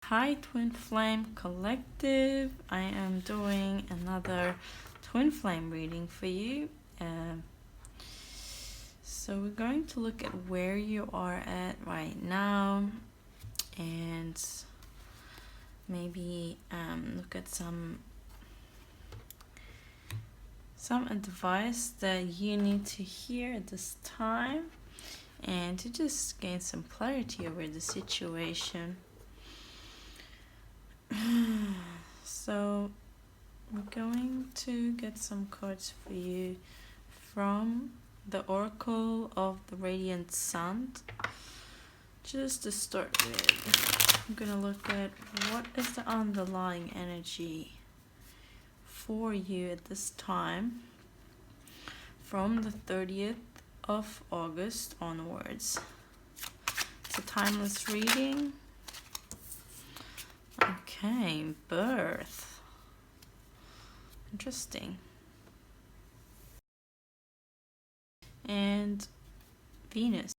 Hi Twin Flame Collective, I am doing another Twin Flame reading for you. So we're going to look at where you are at right now and maybe look at some advice that you need to hear at this time and to just gain some clarity over the situation. So we're going to get some cards for you from the Oracle of the Radiant Sun. Just to start with, I'm going to look at what is the underlying energy for you at this time from the 30th of August onwards. It's a timeless reading. Okay, birth. Interesting. And Venus.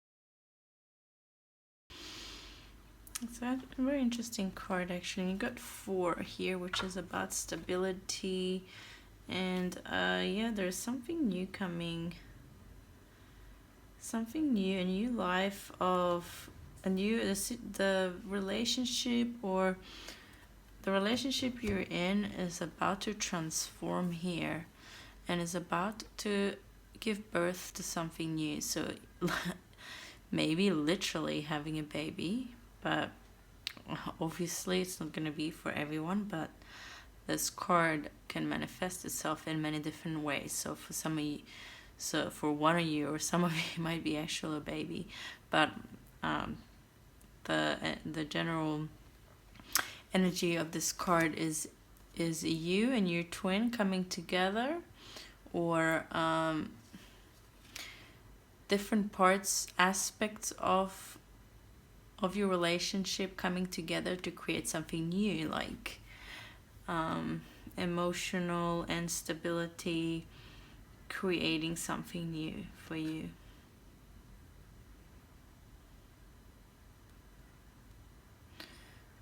It's a very interesting card actually. You got 4 here, which is about stability. And yeah, there's something new coming. Something new, a new life of the relationship or the relationship you're in is about to transform here and is about to give birth to something new. So maybe literally having a baby, but obviously it's not going to be for everyone, but this card can manifest itself in many different ways. So for some of you, so for one of you or some of you, it might be actually a baby, but the general energy of this card is you and your twin coming together, or different aspects of your relationship coming together to create something new, like emotional instability, creating something new for you.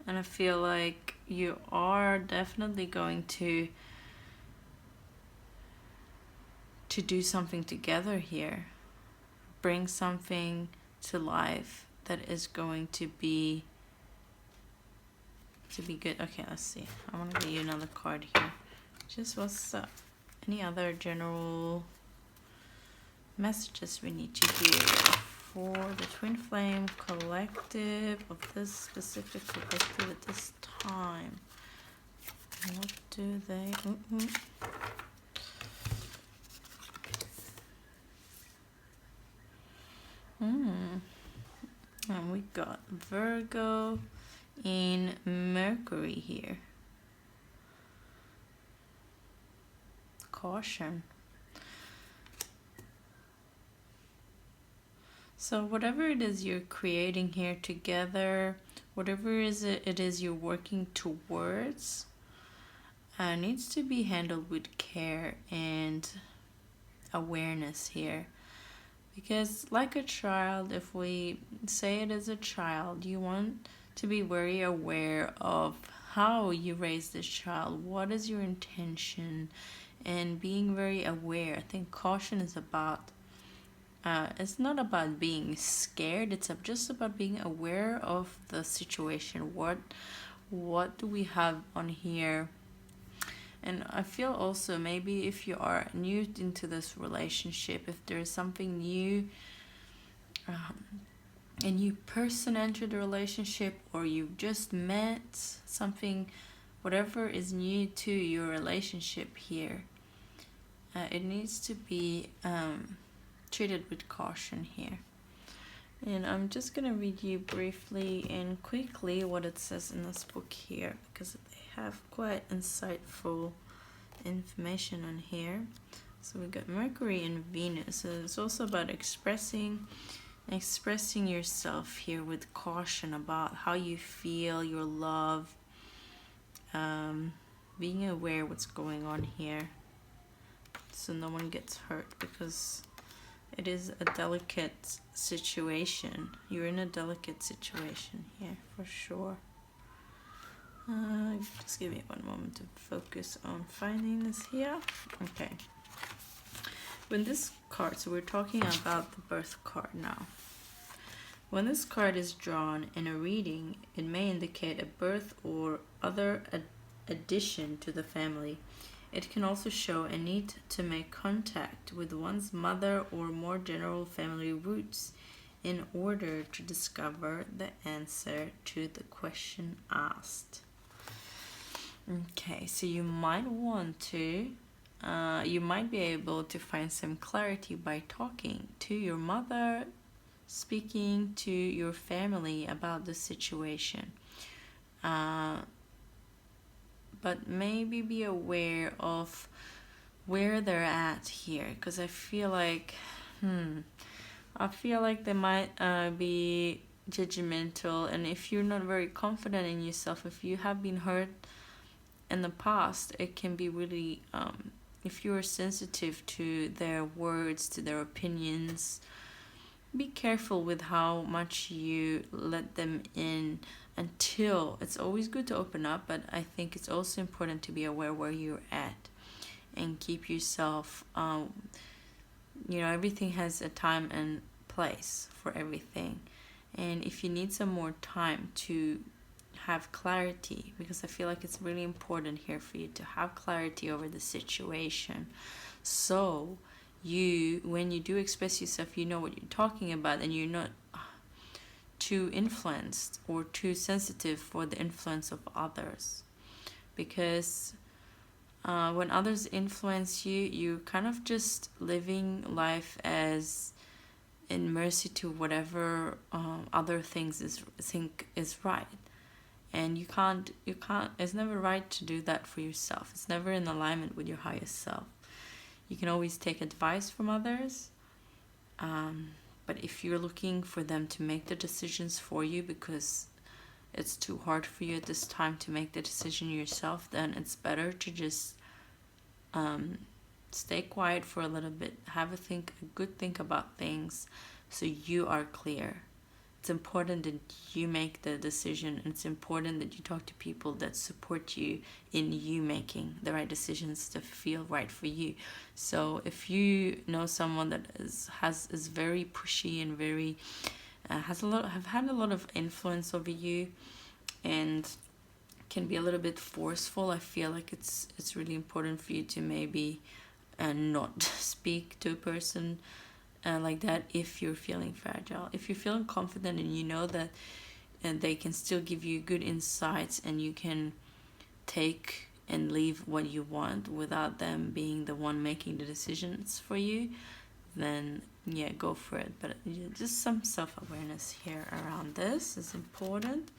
And I feel like you are definitely going to do something together here. Bring something to life that is going to be good. Okay, let's see. I want to give you another card here. Just what's up? Any other general messages we need to hear for the Twin Flame Collective of this specific collective at this time? What do they... And we got Virgo in Mercury here. Caution. So whatever it is you're creating here together, whatever it is you're working towards, needs to be handled with care and awareness here. Because like a child, if we say it as a child, you want to be very aware of how you raise this child, what is your intention, and being very aware. I think caution is about, it's not about being scared, it's just about being aware of the situation. What do we have on here? And I feel also maybe if you are new into this relationship, if there is something new, a new person entered the relationship, or you've just met something, whatever is new to your relationship here, it needs to be treated with caution here. And I'm just going to read you briefly and quickly what it says in this book here, because they have quite insightful information on here. So we got Mercury and Venus. So it's also about expressing yourself here with caution about how you feel, your love, being aware what's going on here so no one gets hurt, because it is a delicate situation. You're in a delicate situation here for sure. Just give me one moment to focus on finding this here. Okay. When this card, so we're talking about the birth card now. When this card is drawn in a reading, it may indicate a birth or other addition to the family. It can also show a need to make contact with one's mother or more general family roots in order to discover the answer to the question asked. Okay, so you might want to, you might be able to find some clarity by talking to your mother, speaking to your family about the situation. But maybe be aware of where they're at here, because I feel like they might be judgmental, and if you're not very confident in yourself, if you have been hurt in the past, it can be really if you're sensitive to their words, to their opinions, be careful with how much you let them in. Until it's always good to open up, but I think it's also important to be aware where you're at and keep yourself everything has a time and place for everything. And if you need some more time to have clarity, because I feel like it's really important here for you to have clarity over the situation, so when you do express yourself, you know what you're talking about, and you're not too influenced or too sensitive for the influence of others. Because when others influence you, you're kind of just living life as in mercy to whatever other things think is right. And you can't, it's never right to do that for yourself. It's never in alignment with your highest self. You can always take advice from others, but if you're looking for them to make the decisions for you because it's too hard for you at this time to make the decision yourself, then it's better to just stay quiet for a little bit, have a good think about things, so you are clear. It's important that you make the decision. It's important that you talk to people that support you in you making the right decisions to feel right for you. So if you know someone that is very pushy and very have had a lot of influence over you and can be a little bit forceful, I feel like it's really important for you to maybe not speak to a person like that if you're feeling fragile. If you're feeling confident and you know that they can still give you good insights and you can take and leave what you want without them being the one making the decisions for you, then yeah, go for it. But just some self-awareness here around this is important.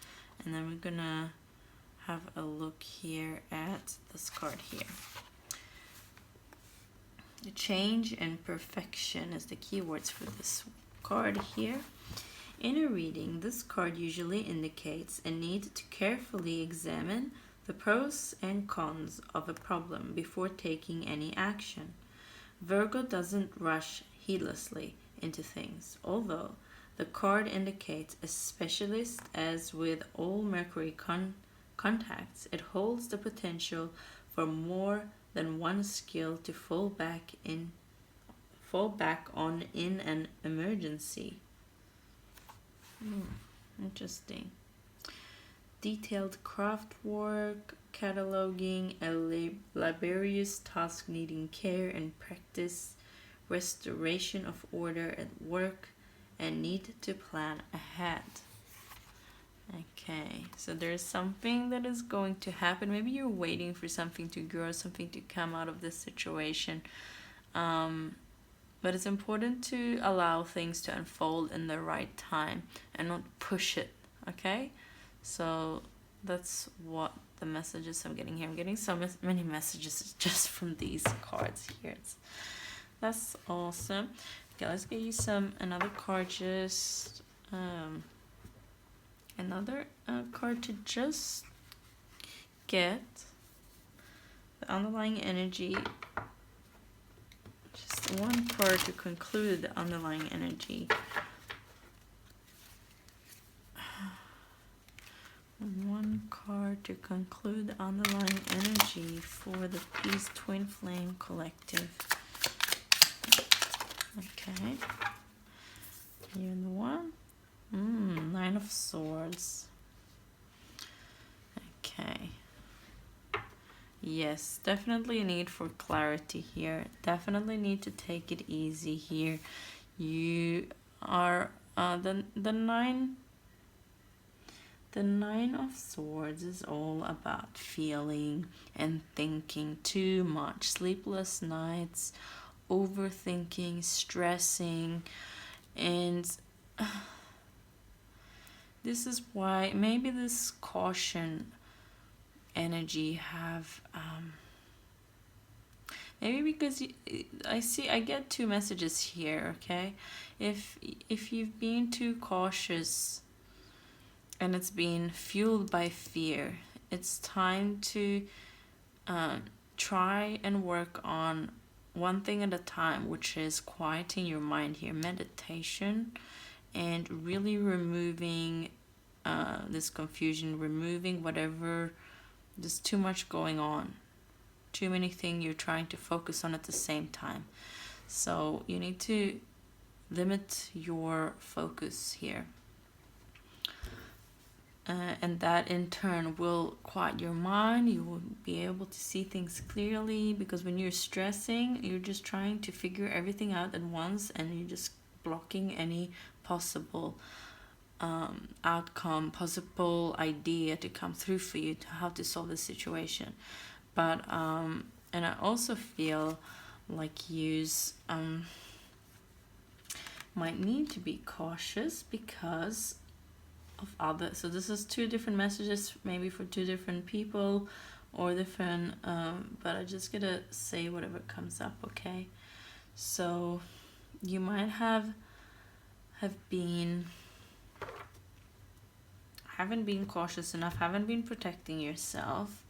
And then we're gonna have a look here at this card here. The change and perfection is the keywords for this card here. In a reading, this card usually indicates a need to carefully examine the pros and cons of a problem before taking any action. Virgo doesn't rush heedlessly into things, although the card indicates a specialist, as with all Mercury contacts, it holds the potential for more than one skill to fall back on in an emergency. Interesting. Detailed craft work, cataloging, a laborious task needing care and practice, restoration of order at work, and need to plan ahead. Okay, so there's something that is going to happen. Maybe you're waiting for something to grow, something to come out of this situation. But it's important to allow things to unfold in the right time and not push it, okay? So that's what the messages I'm getting here. I'm getting so many messages just from these cards here. That's awesome. Okay, let's get you another card, just another card to just get the underlying energy. Just one card to conclude the underlying energy. One card to conclude the underlying energy for the Peace Twin Flame Collective. Okay. You're the one. Nine of Swords. Okay. Yes, definitely a need for clarity here. Definitely need to take it easy here. You are the nine of Swords is all about feeling and thinking too much. Sleepless nights, overthinking, stressing, and this is why maybe this caution energy have maybe because I get two messages here. Okay, if you've been too cautious and it's been fueled by fear, it's time to try and work on one thing at a time, which is quieting your mind here, meditation, and really removing this confusion, removing whatever, there's too much going on, too many things you're trying to focus on at the same time. So you need to limit your focus here. And that in turn will quiet your mind. You will be able to see things clearly, because when you're stressing, you're just trying to figure everything out at once, and you're just blocking any possible outcome, possible idea to come through for you to how to solve the situation. But and I also feel like yous might need to be cautious because of other, so this is two different messages, maybe for two different people or different but I just gotta say whatever comes up. Okay, so you might haven't been cautious enough, haven't been protecting yourself,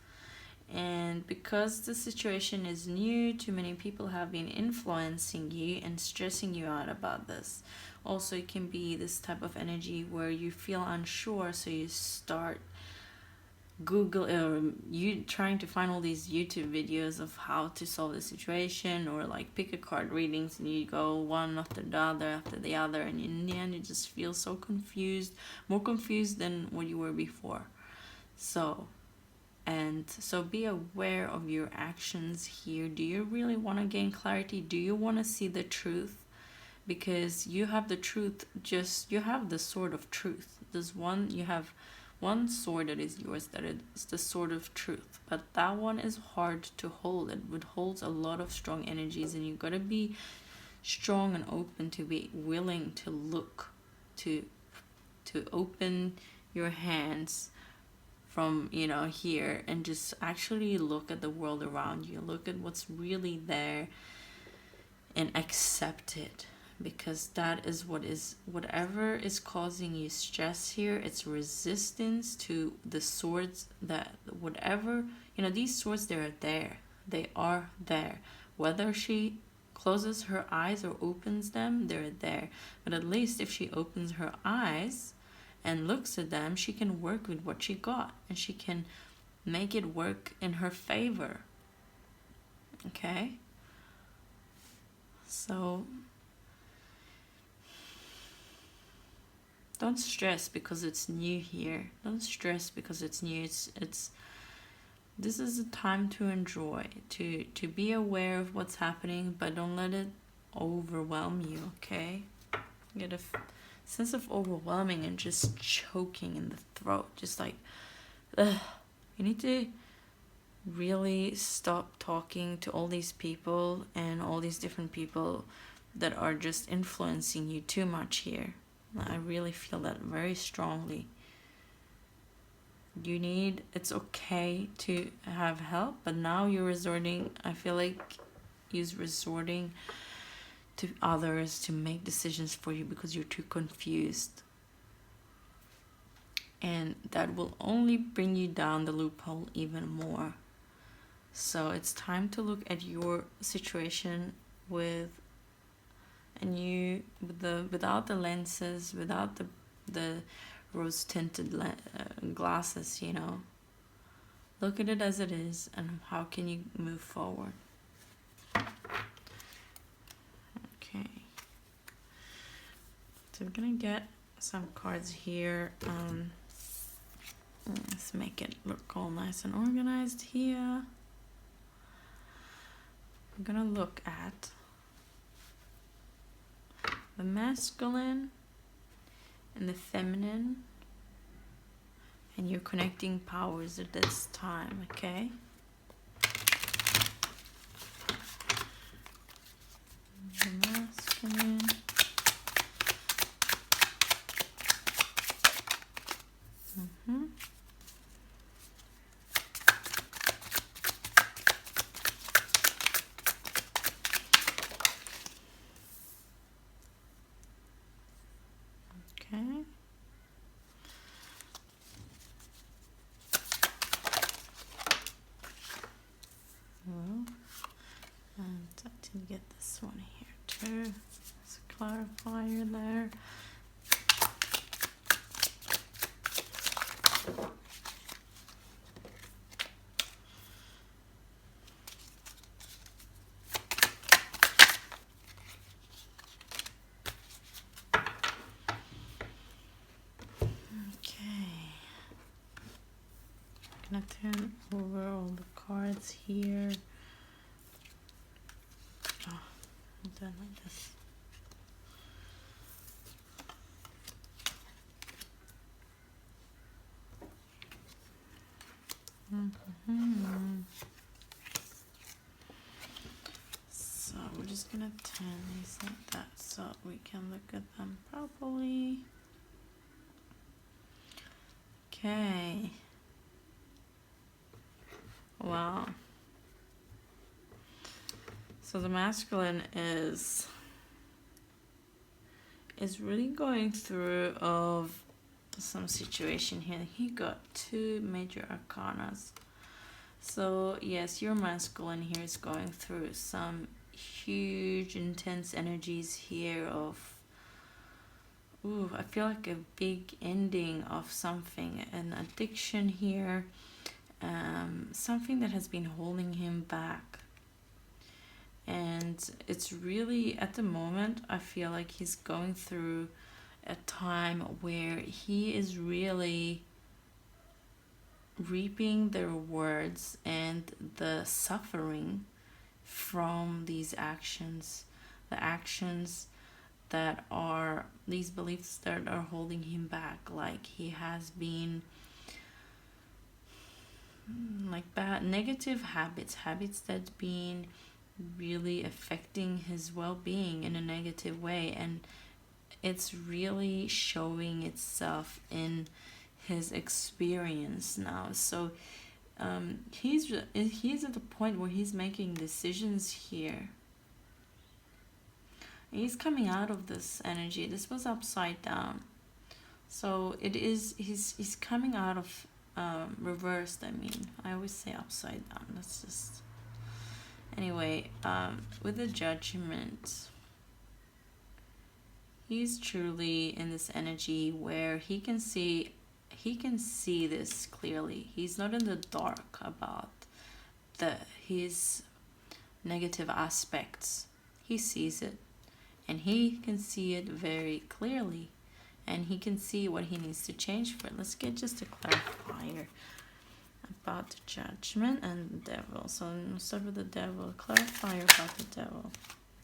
and because the situation is new, too many people have been influencing you and stressing you out about this. Also, it can be this type of energy where you feel unsure, so you start you trying to find all these YouTube videos of how to solve the situation, or like pick a card readings, and you go one after the other, and in the end you just feel so confused, more confused than what you were before. So be aware of your actions here. Do you really want to gain clarity? Do you want to see the truth? Because you have the truth, you have the sword of truth. You have one sword that is yours, that is the sword of truth, but that one is hard to hold. It holds a lot of strong energies, and you got to be strong and open to be willing to look, to open your hands from here, and just actually look at the world around you, look at what's really there, and accept it. Because that is whatever is causing you stress here, it's resistance to the swords, that whatever, these swords, they are there. Whether she closes her eyes or opens them, they're there. But at least if she opens her eyes and looks at them, she can work with what she got, and she can make it work in her favor. Okay, so don't stress because it's new here. Don't stress because it's new. This is a time to enjoy, to be aware of what's happening, but don't let it overwhelm you. Okay, you get a sense of overwhelming and just choking in the throat, just like you need to really stop talking to all these people and all these different people that are just influencing you too much here. I really feel that very strongly. It's okay to have help, but now I feel like you're resorting to others to make decisions for you because you're too confused. And that will only bring you down the loophole even more. So it's time to look at your situation without the lenses, without the rose tinted glasses, Look at it as it is, and how can you move forward? Okay. So I'm gonna get some cards here. Let's make it look all nice and organized here. I'm gonna look at the masculine and the feminine, and your connecting powers at this time, okay? The masculine. Okay. Well, and I didn't get this one here too. There's a clarifier there. I'm gonna turn over all the cards here. Oh, I'm done like this. So we're just gonna turn these like that so we can look at them properly. Okay. Wow. So the masculine is really going through of some situation here. He got 2 major arcanas. So yes, your masculine here is going through some huge intense energies here of, ooh, I feel like a big ending of something, an addiction here, something that has been holding him back. And it's really, at the moment, I feel like he's going through a time where he is really reaping the rewards and the suffering from these actions, the actions that are these beliefs that are holding him back. Like he has been like bad negative habits that's been really affecting his well-being in a negative way, and it's really showing itself in his experience now. So he's at the point where he's making decisions here. He's coming out of this energy. This was upside down, so it is he's coming out of reversed. I mean, I always say upside down. That's just, anyway, with the Judgment, he's truly in this energy where he can see this clearly. He's not in the dark about his negative aspects. He sees it, and he can see it very clearly, and he can see what he needs to change for it. Let's get just a clarifier about the Judgment and the Devil. So let's start with the Devil. Clarifier about the Devil.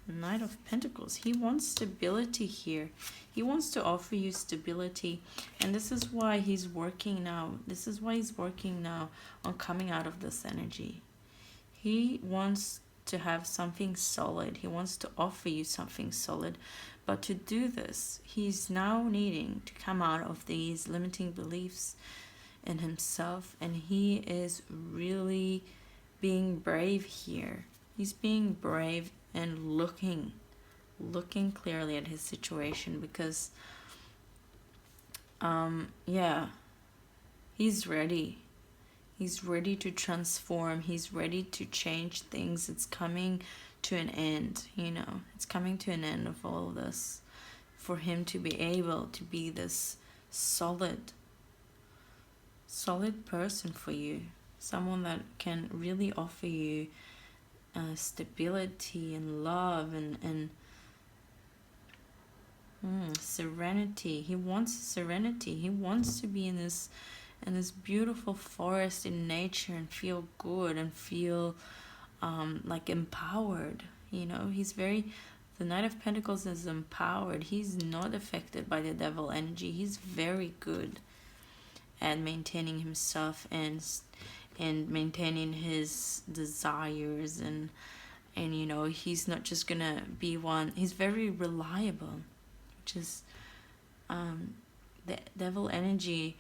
Knight of Pentacles. He wants stability here. He wants to offer you stability, and this is why he's working now. This is why he's working now on coming out of this energy. He wants to have something solid. He wants to offer you something solid, but to do this, he's now needing to come out of these limiting beliefs in himself, and he is really being brave here. He's being brave and looking clearly at his situation, because yeah, he's ready to transform. He's ready to change things. It's coming to an end, you know. It's coming to an end of all of this for him to be able to be this solid person for you, someone that can really offer you stability and love and serenity. He wants serenity. He wants to be in this beautiful forest in nature and feel good and feel like empowered. You know, he's very, the Knight of Pentacles is empowered. He's not affected by the devil energy. He's very good at maintaining himself and maintaining his desires, and you know, he's not just gonna be one. He's very reliable, which is the devil energy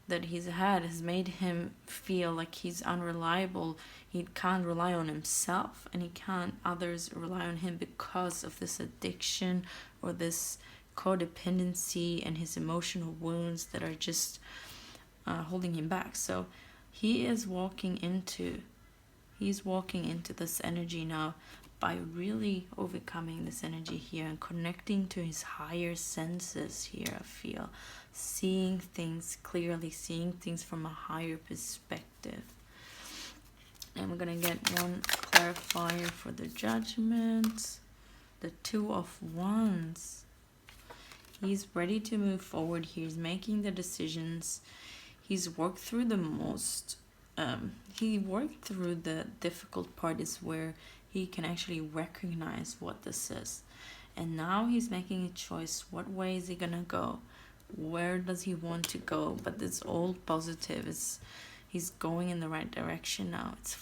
that he's had has made him feel like he's unreliable. He can't rely on himself, and he can't others rely on him because of this addiction or this codependency and his emotional wounds that are just holding him back. So he's walking into this energy now by really overcoming this energy here and connecting to his higher senses here. I feel seeing things clearly, seeing things from a higher perspective. And we're gonna get one clarifier for the Judgment. The Two of Wands. He's ready to move forward. He's making the decisions. He's worked through the most. He worked through the difficult part, is where he can actually recognize what this is. And now he's making a choice. What way is he gonna go? Where does he want to go? But it's all positive. He's going in the right direction now. He's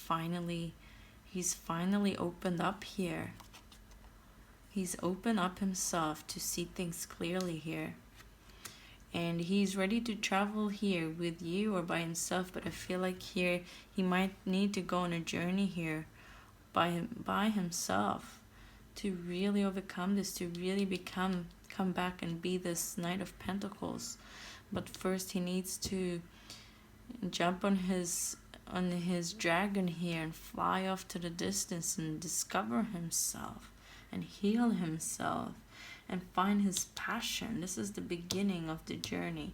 finally opened up here. He's opened up himself to see things clearly here. And he's ready to travel here with you or by himself, but I feel like here he might need to go on a journey here by himself to really overcome this, to really come back and be this Knight of Pentacles. But first he needs to jump on his dragon here and fly off to the distance and discover himself and heal himself and find his passion. This is the beginning of the journey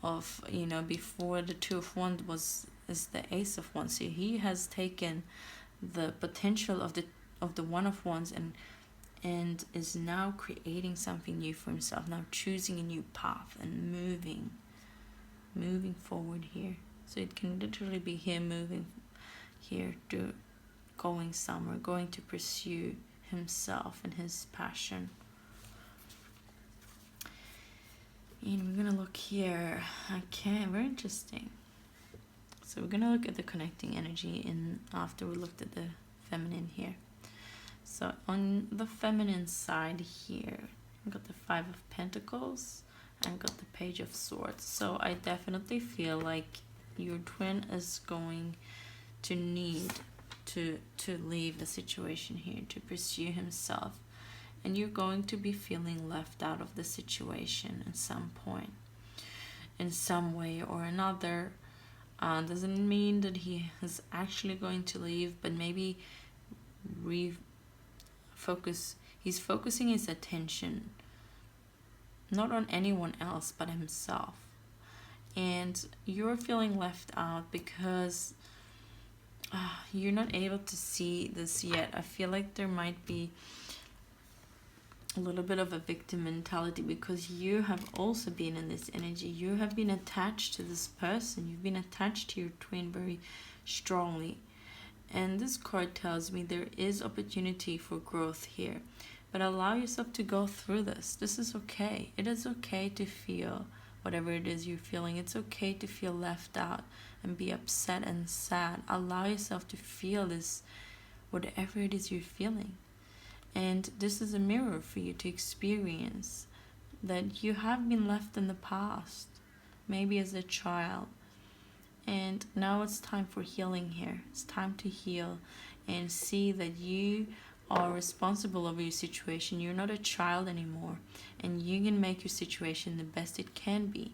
of, you know, before the Two of Wands is the Ace of Wands. So he has taken the potential of the One of Wands and is now creating something new for himself, now choosing a new path and moving forward here. So it can literally be him moving here to going somewhere, going to pursue himself and his passion. And we're gonna look here. Okay, very interesting. So we're gonna look at the connecting energy after we looked at the feminine here. So on the feminine side here, we've got the Five of Pentacles and got the Page of Swords. So I definitely feel like your twin is going to need to leave the situation here, to pursue himself. And you're going to be feeling left out of the situation at some point, in some way or another. Doesn't mean that he is actually going to leave, but maybe he's focusing his attention not on anyone else but himself. And you're feeling left out because you're not able to see this yet. I feel like there might be a little bit of a victim mentality because you have also been in this energy. You have been attached to this person. You've been attached to your twin very strongly. And this card tells me there is opportunity for growth here. But allow yourself to go through this. This is okay. It is okay to feel whatever it is you're feeling. It's okay to feel left out and be upset and sad. Allow yourself to feel this, whatever it is you're feeling. And this is a mirror for you to experience that you have been left in the past, maybe as a child. And now it's time for healing here. It's time to heal and see that you are responsible over your situation. You're not a child anymore. And you can make your situation the best it can be.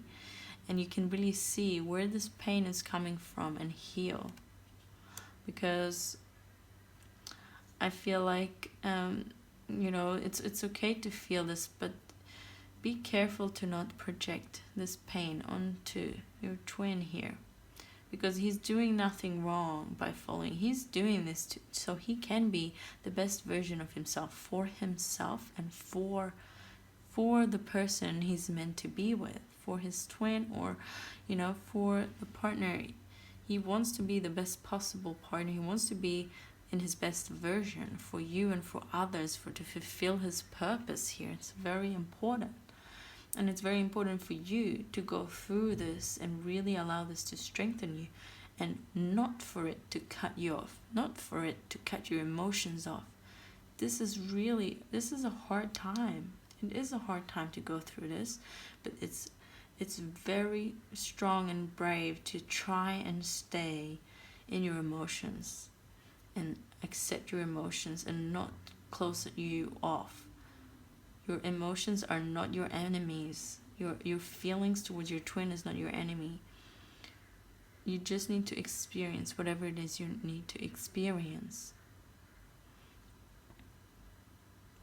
And you can really see where this pain is coming from and heal. Because I feel like, you know, it's okay to feel this, but be careful to not project this pain onto your twin here. because he's doing nothing wrong by following. He's doing this so he can be the best version of himself and for the person he's meant to be with, for his twin, or for the partner. He wants to be the best possible partner. He wants to be in his best version for you and for others, to fulfill his purpose here. It's very important. And it's very important for you to go through this and really allow this to strengthen you, and not for it to cut you off, not for it to cut your emotions off. This is a hard time. It is a hard time to go through this, but it's very strong and brave to try and stay in your emotions and accept your emotions and not close you off. Your emotions are not your enemies. Your feelings towards your twin is not your enemy. You just need to experience whatever it is you need to experience.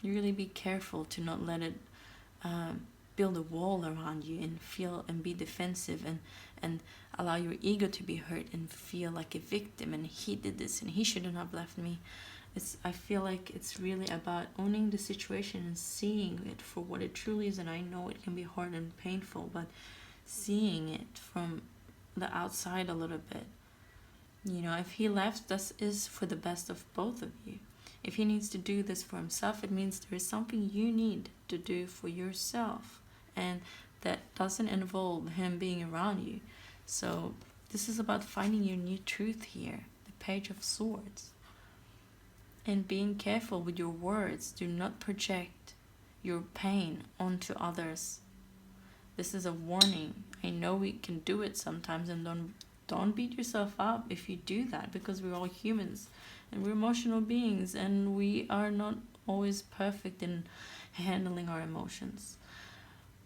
You really be careful to not let it build a wall around you and feel and be defensive and allow your ego to be hurt and feel like a victim, and he did this and he shouldn't have left me. I feel like it's really about owning the situation and seeing it for what it truly is. And I know it can be hard and painful, but seeing it from the outside a little bit. If he left, this is for the best of both of you. If he needs to do this for himself, it means there is something you need to do for yourself, and that doesn't involve him being around you. So this is about finding your new truth here, the Page of Swords. And being careful with your words. Do not project your pain onto others. This is a warning. I know we can do it sometimes, and don't beat yourself up if you do that, because we're all humans and we're emotional beings, and we are not always perfect in handling our emotions.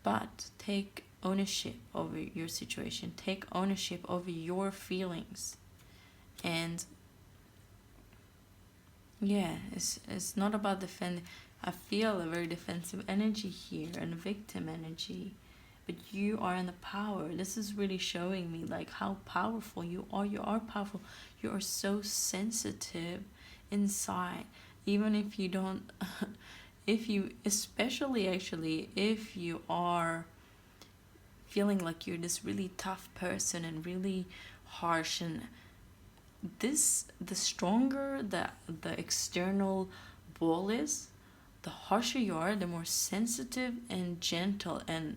But take ownership over your situation. Take ownership over your feelings. And yeah, it's not about defending. I feel a very defensive energy here and a victim energy. But you are in the power. This is really showing me like how powerful you are. You are powerful. You are so sensitive inside. Even if you don't, especially actually, if you are feeling like you're this really tough person and really harsh, and the stronger the external wall is, the harsher you are, the more sensitive and gentle and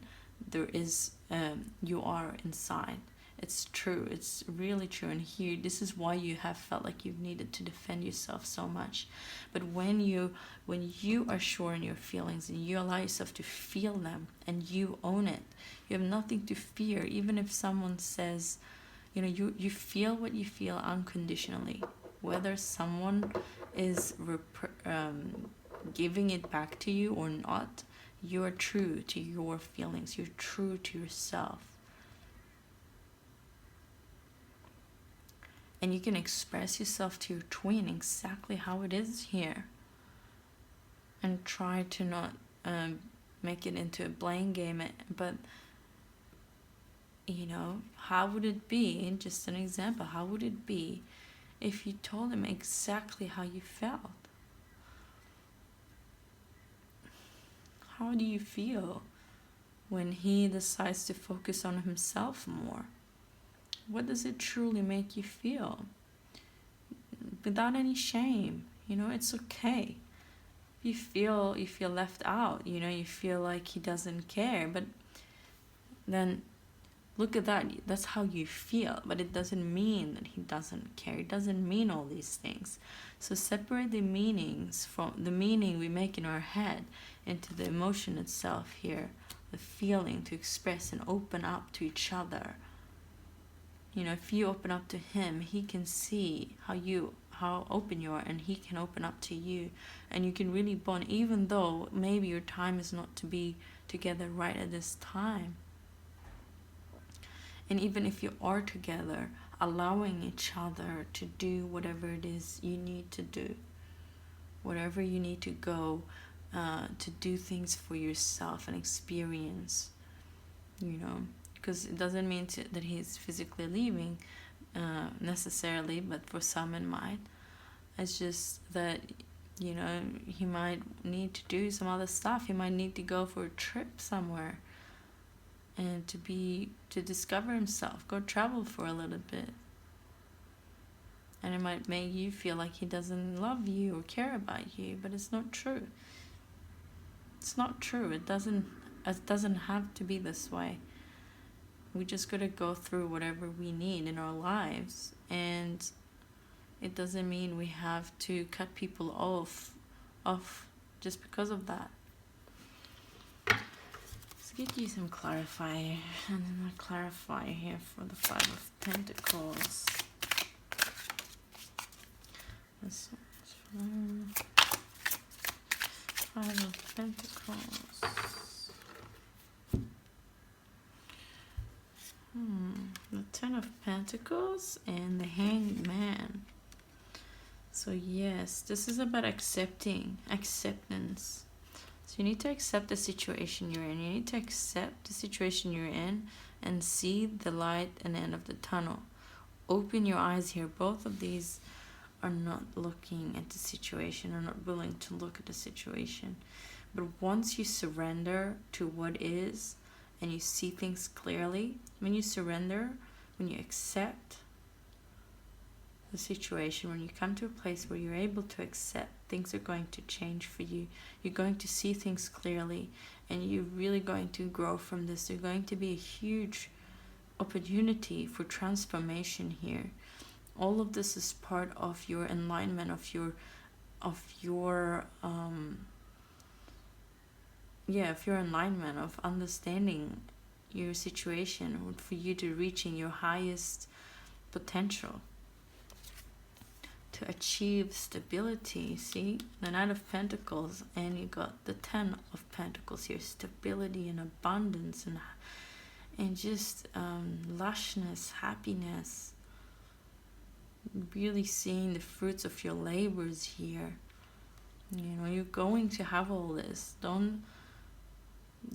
you are inside. It's true. It's really true. And here, this is why you have felt like you've needed to defend yourself so much. But when you are sure in your feelings and you allow yourself to feel them and you own it, you have nothing to fear. Even if someone says, you feel what you feel unconditionally, whether someone is giving it back to you or not. You're true to your feelings. You're true to yourself. And you can express yourself to your twin exactly how it is here. And try to not make it into a blame game. But, how would it be, just an example, how would it be if you told him exactly how you felt? How do you feel when he decides to focus on himself more? What does it truly make you feel? Without any shame, it's okay. You feel left out, you feel like he doesn't care, but then look at that. That's how you feel, but it doesn't mean that he doesn't care. It doesn't mean all these things. So separate the meanings from the meaning we make in our head into the emotion itself here, the feeling to express and open up to each other. If you open up to him, he can see how open you are, and he can open up to you, and you can really bond, even though maybe your time is not to be together right at this time. And even if you are together, allowing each other to do whatever it is you need to do, wherever you need to go, to do things for yourself and experience, because it doesn't mean that he's physically leaving, necessarily, but for some it might. It's just that, you know, he might need to do some other stuff. He might need to go for a trip somewhere and to discover himself, go travel for a little bit. And it might make you feel like he doesn't love you or care about you, but it's not true. It's not true. It doesn't have to be this way. We just gotta go through whatever we need in our lives, and it doesn't mean we have to cut people off just because of that. Let's get you some clarifier, and then I'll clarify here for the Five of Pentacles. This one's Five of Pentacles. The Ten of Pentacles and the Hanged Man. So yes, this is about acceptance. So you need to accept the situation you're in. You need to accept the situation you're in and see the light and end of the tunnel. Open your eyes here. Both of these are not looking at the situation, are not willing to look at the situation. But once you surrender to what is and you see things clearly, when you surrender, when you accept the situation, when you come to a place where you're able to accept, things are going to change for you. You're going to see things clearly, and you're really going to grow from this. There's going to be a huge opportunity for transformation here. All of this is part of your enlightenment, of your enlightenment, of understanding your situation, for you to reaching your highest potential, to achieve stability. See, the Knight of Pentacles, and you got the Ten of Pentacles here, stability and abundance and just lushness, happiness, really seeing the fruits of your labors here. You know, you're going to have all this. Don't,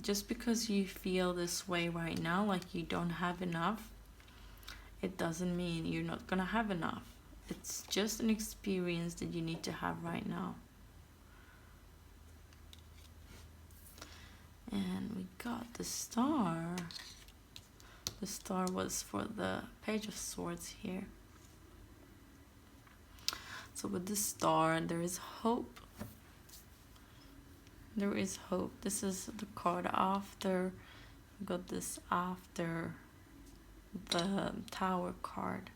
just because you feel this way right now, like you don't have enough, it doesn't mean you're not gonna have enough. It's just an experience that you need to have right now. And we got the Star. The Star was for the Page of Swords here. So with the Star, there is hope. There is hope. This is the card after. We got this after the Tower card.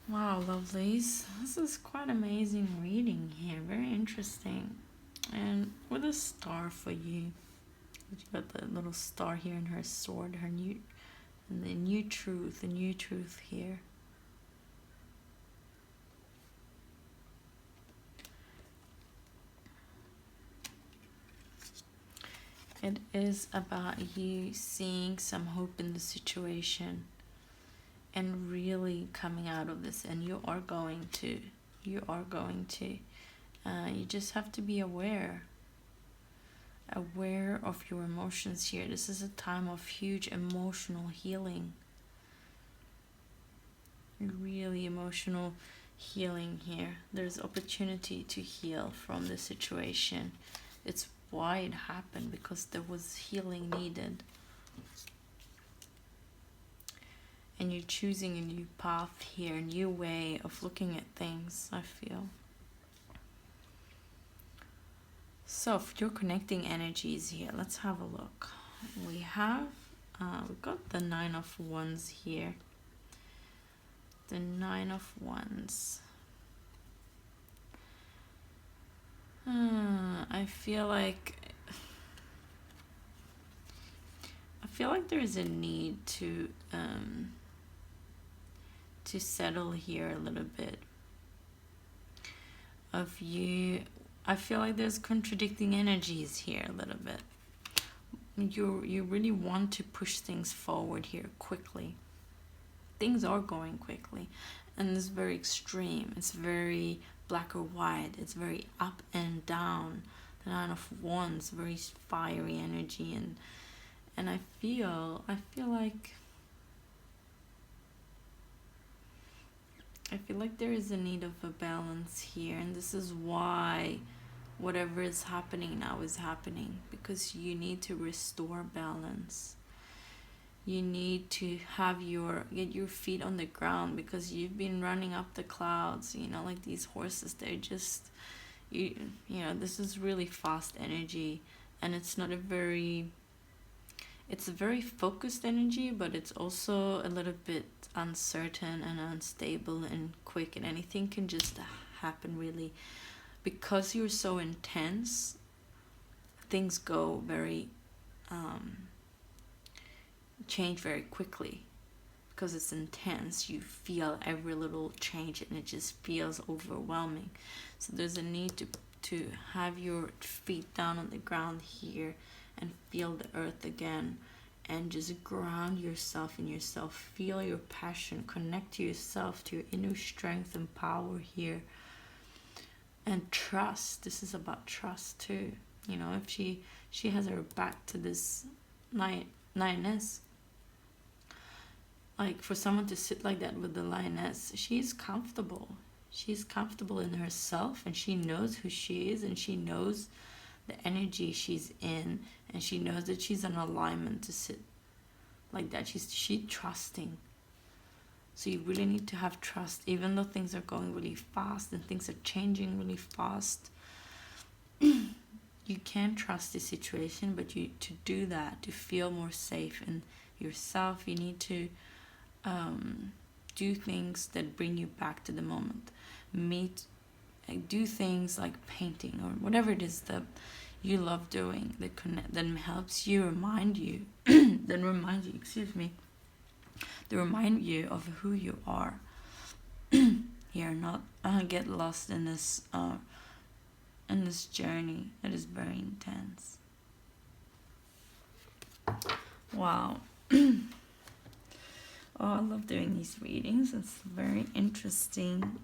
Wow, lovelies. This is quite amazing reading here. Very interesting. And with a star for you. You got the little star here in her sword, her new, and the new truth here. It is about you seeing some hope in the situation and really coming out of this, and you are going to. You just have to be aware of your emotions here. This is a time of huge emotional healing. Really emotional healing here. There's opportunity to heal from the situation. It's why it happened, because there was healing needed. And you're choosing a new path here, a new way of looking at things, I feel. So if you're connecting energies here, let's have a look. We've got the Nine of Wands here. The Nine of Wands. I feel like there is a need to settle here a little bit of you. I feel like there's contradicting energies here a little bit. You really want to push things forward here quickly. Things are going quickly, and it's very extreme. It's very black or white. It's very up and down. The Nine of Wands, very fiery energy, and I feel like I feel like there is a need of a balance here, and this is why whatever is happening now is happening, because you need to restore balance. You need to have get your feet on the ground, because you've been running up the clouds, you know, like these horses. They're just, you know, this is really fast energy, and it's not a very, it's a very focused energy, but it's also a little bit uncertain and unstable and quick, and anything can just happen really. Because you're so intense, things go very change very quickly. Because it's intense, you feel every little change, and it just feels overwhelming. So there's a need to have your feet down on the ground here and feel the earth again, and just ground yourself in yourself. Feel your passion, connect to yourself, to your inner strength and power here. And trust. This is about trust too. You know, if she has her back to this lioness, like for someone to sit like that with the lioness, she's comfortable. She's comfortable in herself, and she knows who she is, and she knows the energy she's in, and she knows that she's in alignment to sit like that. She's trusting. So you really need to have trust, even though things are going really fast and things are changing really fast. You can trust the situation, but to do that, to feel more safe in yourself, you need to do things that bring you back to the moment. Do things like painting or whatever it is that you love doing, that helps you, remind you, that remind you of who you are. Here, not get lost in this journey that is very intense. Wow. Oh, I love doing these readings. It's very interesting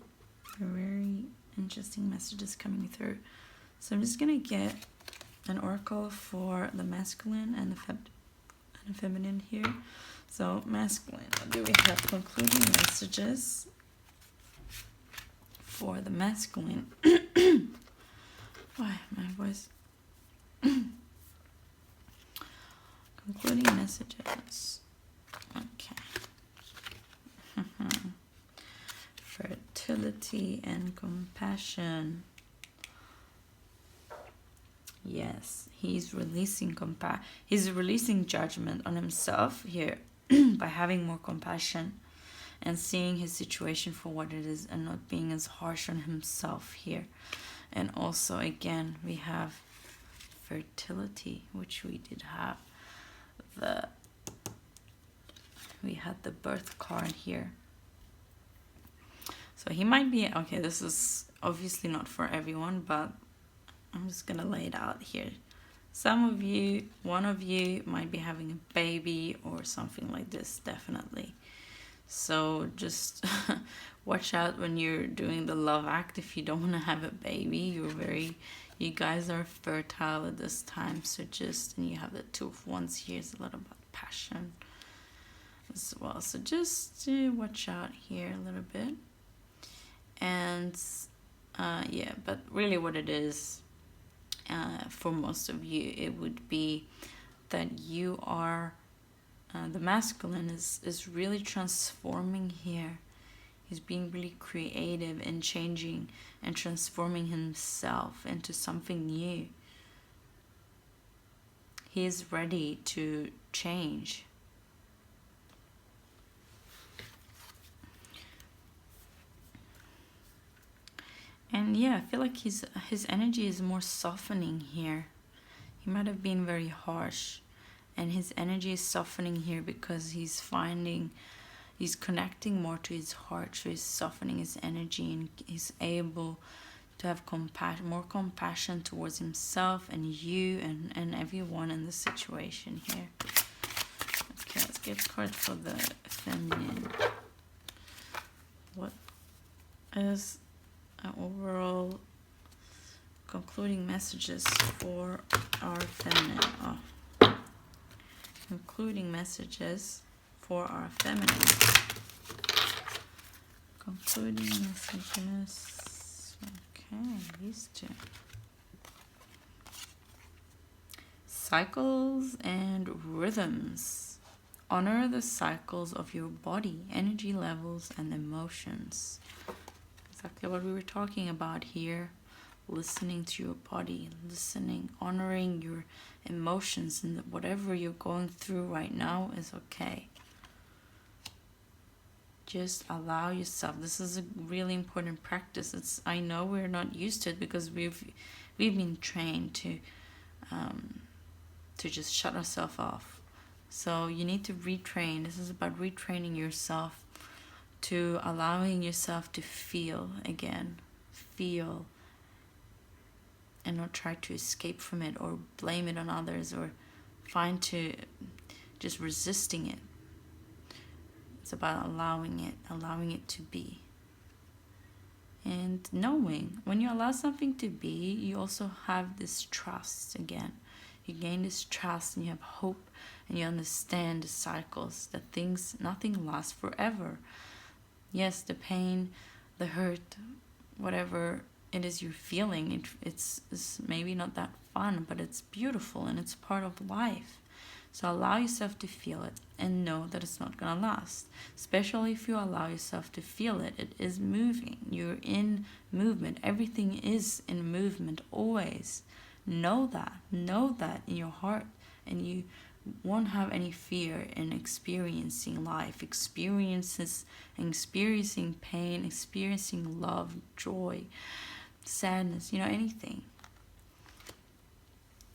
messages coming through. So I'm just gonna get an oracle for the masculine and the feminine here. So masculine, what do we have? Concluding messages for the masculine. Why my voice? Concluding messages. Okay. Fertility and compassion. Yes, he's releasing he's releasing judgment on himself here by having more compassion and seeing his situation for what it is, and not being as harsh on himself here. And also, again, we have fertility, which we did have we had the birth card here. So he might be, okay, this is obviously not for everyone, but I'm just gonna lay it out here. Some of you, one of you might be having a baby or something like this, definitely. So just watch out when you're doing the love act. If you don't want to have a baby, you guys are fertile at this time. So and you have the Two of Wands here. It's a lot about passion as well. So just watch out here a little bit. And yeah, but really what it is, for most of you, it would be that you are, the masculine is really transforming here. He's being really creative and changing and transforming himself into something new. He is ready to change. And yeah, I feel like his energy is more softening here. He might have been very harsh, and his energy is softening here because he's connecting more to his heart. So he's softening his energy, and he's able to have more compassion towards himself and you and everyone in the situation here. Okay, let's get a card for the feminine. What is overall concluding messages for our feminine? Concluding messages for our feminine. Concluding messages. Okay, these two. Cycles and rhythms. Honor the cycles of your body, energy levels, and emotions. Exactly what we were talking about here. Listening to your body, listening, honoring your emotions, and whatever you're going through right now is okay. Just allow yourself. This is a really important practice. I know we're not used to it because we've been trained to just shut ourselves off. So you need to retrain. This is about retraining yourself to allowing yourself to feel again. Feel. And not try to escape from it or blame it on others or just resisting it. It's about allowing it to be. And knowing, when you allow something to be, you also have this trust again. You gain this trust and you have hope and you understand the cycles, that nothing lasts forever. Yes, the pain, the hurt, whatever it is you're feeling, it's maybe not that fun, but it's beautiful and it's part of life. So allow yourself to feel it and know that it's not gonna last. Especially if you allow yourself to feel it. It is moving. You're in movement. Everything is in movement always. Know that in your heart, and you won't have any fear in experiencing life, experiencing pain, experiencing love, joy, sadness, anything.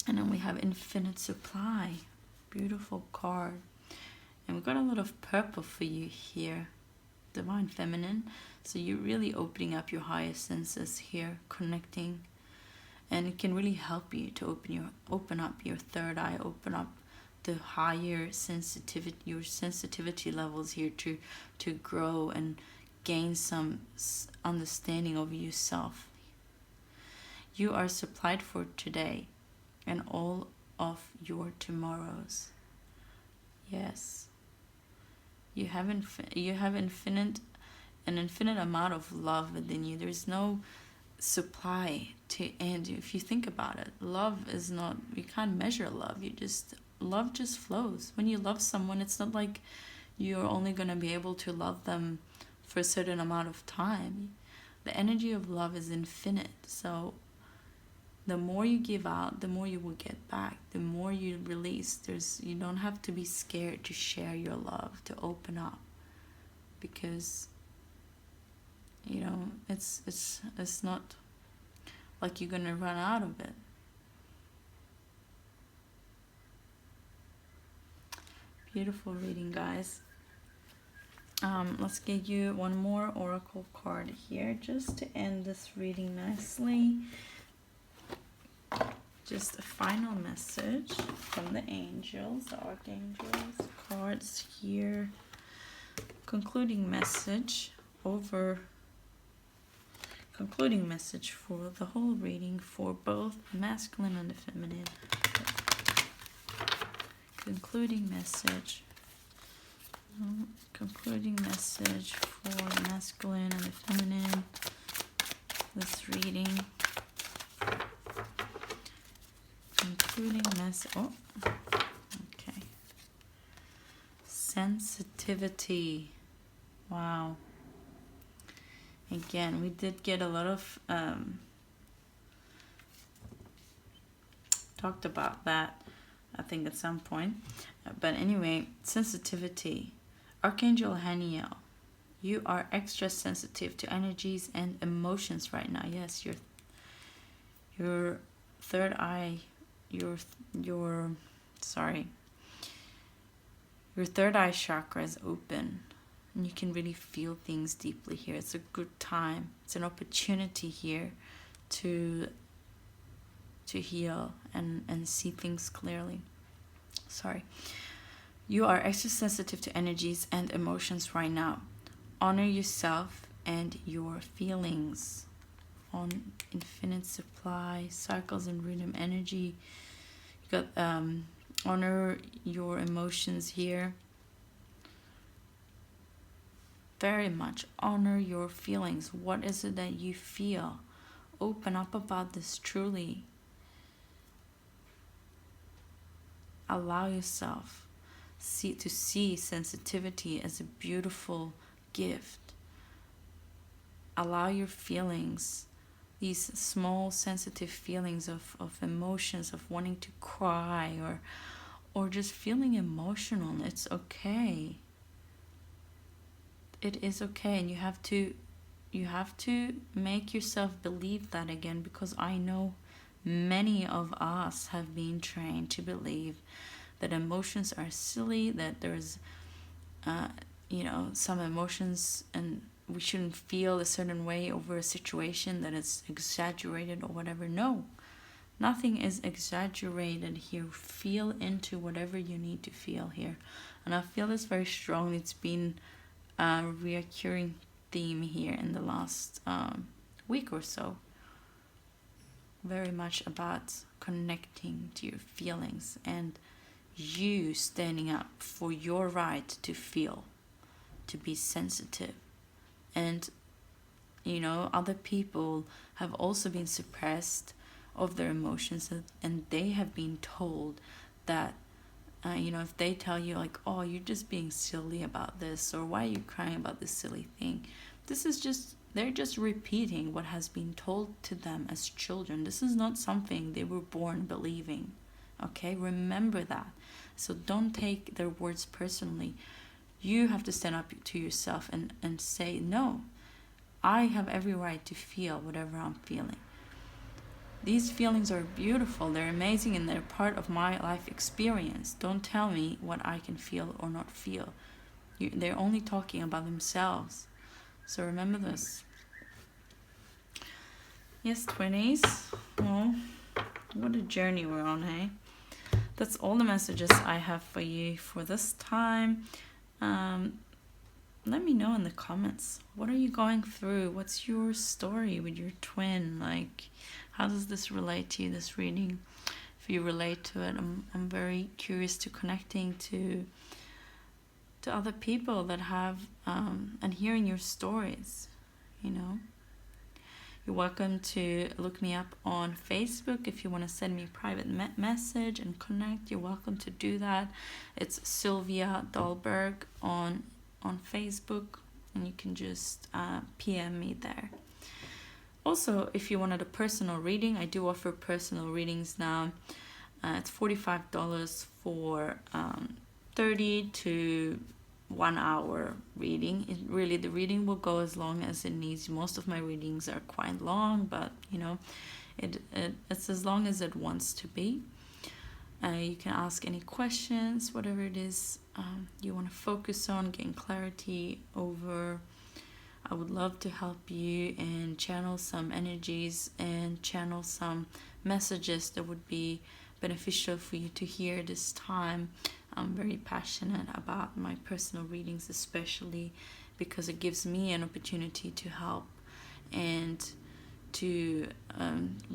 And then we have infinite supply. Beautiful card. And we've got a lot of purple for you here. Divine Feminine. So you're really opening up your higher senses here, connecting. And it can really help you to open up your third eye, open up the higher sensitivity, your sensitivity levels here to grow and gain some understanding of yourself. You are supplied for today and all of your tomorrows. Yes. You have an infinite amount of love within you. There's no supply to end. If you think about it, love is not, you can't measure love. Love just flows. When you love someone, it's not like you're only going to be able to love them for a certain amount of time. The energy of love is infinite. So the more you give out, the more you will get back. The more you release, you don't have to be scared to share your love, to open up, because it's not like you're gonna run out of it. Beautiful reading, guys. Let's get you one more oracle card here just to end this reading nicely. Just a final message from the angels, the archangels, cards here. Concluding message for the whole reading for both the masculine and the feminine. Concluding message for the masculine and the feminine. This reading. Concluding message. Oh, okay. Sensitivity. Wow. Again, we did get a lot of talked about that, I think, at some point. But anyway, sensitivity. Archangel Haniel, you are extra sensitive to energies and emotions right now. Yes, your third eye, your third eye chakra is open, and you can really feel things deeply here. It's a good time. It's an opportunity here to heal and see things clearly. You are extra sensitive to energies and emotions right now. Honor yourself and your feelings. On infinite supply, cycles and rhythm energy. You got honor your emotions here. very much honor your feelings. What is it that you feel? Open up about this truly. Allow yourself to see sensitivity as a beautiful gift. Allow your feelings, these small sensitive feelings of emotions, of wanting to cry or just feeling emotional. It's okay. It is okay, and you have to make yourself believe that again, because I know many of us have been trained to believe that emotions are silly, that there's some emotions and we shouldn't feel a certain way over a situation, that it's exaggerated or whatever. No, nothing is exaggerated here. Feel into whatever you need to feel here. And I feel this very strongly. It's been a reoccurring theme here in the last week or so. Very much about connecting to your feelings and you standing up for your right to feel, to be sensitive. And other people have also been suppressed of their emotions, and they have been told that if they tell you like, oh, you're just being silly about this, or why are you crying about this silly thing, they're just repeating what has been told to them as children. This is not something they were born believing. Okay, remember that. So don't take their words personally. You have to stand up to yourself and say, no, I have every right to feel whatever I'm feeling. These feelings are beautiful, they're amazing, and they're part of my life experience. Don't tell me what I can feel or not feel. They're only talking about themselves. So remember this. Yes, 20s. Well, what a journey we're on, hey? That's all the messages I have for you for this time. Let me know in the comments. What are you going through? What's your story with your twin? Like, how does this relate to you, this reading? If you relate to it, I'm very curious to connecting to other people that have and hearing your stories. You're welcome to look me up on Facebook if you want to send me a private message and connect. You're welcome to do that. It's Sylvia Dahlberg on Facebook, and you can just PM me there. Also, if you wanted a personal reading, I do offer personal readings now. It's $45 for 30 to 1 hour reading. The reading will go as long as it needs. Most of my readings are quite long, but it's as long as it wants to be. You can ask any questions, whatever it is you want to focus on, gain clarity over. I would love to help you and channel some energies and channel some messages that would be beneficial for you to hear this time. I'm very passionate about my personal readings, especially because it gives me an opportunity to help and to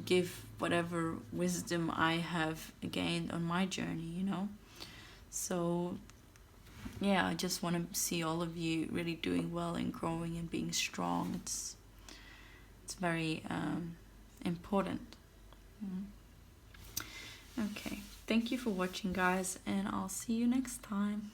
give whatever wisdom I have gained on my journey, So yeah, I just want to see all of you really doing well and growing and being strong. It's very important. Okay, thank you for watching, guys, and I'll see you next time.